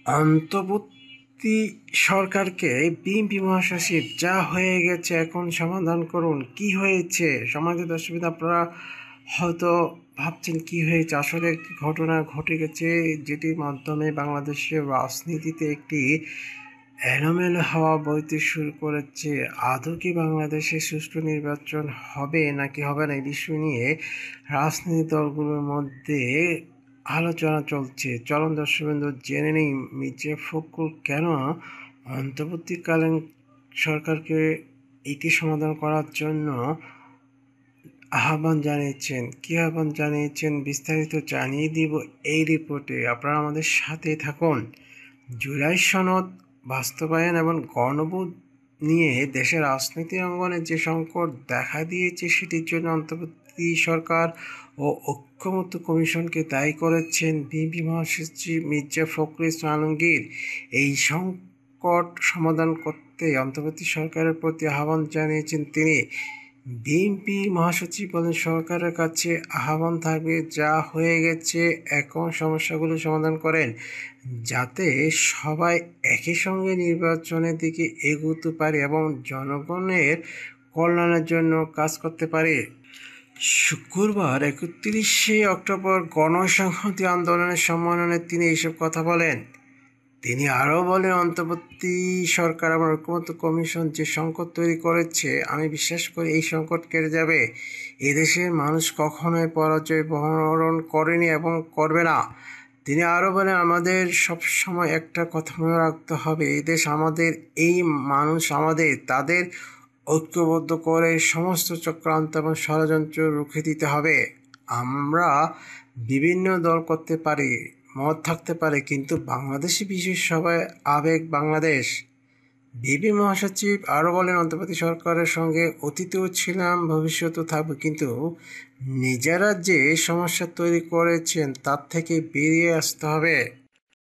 অন্তর্বর্তী সরকারকে বিএনপি মহাসচিব যা হয়ে গেছে এখন সমাধান করুন। কি হয়েছে? সমাজের দর্শকবৃন্দ, আপনারা হয়তো ভাবছেন কি হয়েছে। আসলে একটি ঘটনা ঘটে গেছে যেটির মাধ্যমে বাংলাদেশের রাজনীতিতে একটি এলোমেলো হাওয়া বইতে শুরু করেছে। আদৌ কি বাংলাদেশে সুষ্ঠু নির্বাচন হবে নাকি হবে না, এই বিষয় নিয়ে রাজনৈতিক দলগুলোর মধ্যে আলোচনা চলছে। চলুন দর্শকবৃন্দ, জেনে নেই মির্জা ফখরুল কেন অন্তর্বর্তীকালীন সরকারকে এটি সমাধান করার জন্য আহ্বান জানিয়েছেন। কি আহ্বান জানিয়েছেন বিস্তারিত জানিয়ে দিব এই রিপোর্টে। আপনারা আমাদের সাথে থাকুন। জুলাই সনদ বাস্তবায়ন এবং গণভোট নিয়ে দেশের রাজনীতি অঙ্গনে যে সংকট দেখা দিয়েছে সেটির জন্য অন্তর্বর্তী সরকার ও ঐকমত্য কমিশনকে দায়ী করেছেন বিএনপি মহাসচিব মির্জা ফখরুল ইসলাম আলমগীর। এই সংকট সমাধান করতে অন্তর্বর্তী সরকারের প্রতি আহ্বান জানিয়েছেন তিনি। বিএনপি মহাসচিব বলেন, সরকারের কাছে আহ্বান থাকবে যা হয়ে গেছে এখন সমস্যাগুলো সমাধান করেন, যাতে সবাই একই সঙ্গে নির্বাচনের দিকে এগোতে পারে এবং জনগণের কল্যাণের জন্য কাজ করতে পারে। শুক্রবার 31শে অক্টোবর গণসংহতি আন্দোলনের সম্মেলনে তিনি এইসব কথা বলেন। তিনি আরও বলেন, অন্তর্বর্তী সরকার এবং ঐকমত্য কমিশন যে সংকট তৈরি করেছে, আমি বিশ্বাস করি এই সংকট কেটে যাবে। এদেশের মানুষ কখনোই পরাজয় বরণ করেনি এবং করবে না। তিনি আরও বলেন, আমাদের সবসময় একটা কথা মনে রাখতে হবে, এই দেশ আমাদের, এই মানুষ আমাদের। তাদের ঐক্যবদ্ধ করে সমস্ত চক্রান্ত এবং ষড়যন্ত্র রুখে দিতে হবে। আমরা বিভিন্ন দল করতে পারি, মত থাকতে পারে, কিন্তু বাংলাদেশি বিষয় সবাই আবেগ বাংলাদেশ। বিএনপি মহাসচিব আরও বলেন, অন্তর্বর্তী সরকারের সঙ্গে অতীতেও ছিলাম, ভবিষ্যতেও থাকবে, কিন্তু নিজেরা যে সমস্যা তৈরি করেছেন তার থেকে বেরিয়ে আসতে হবে।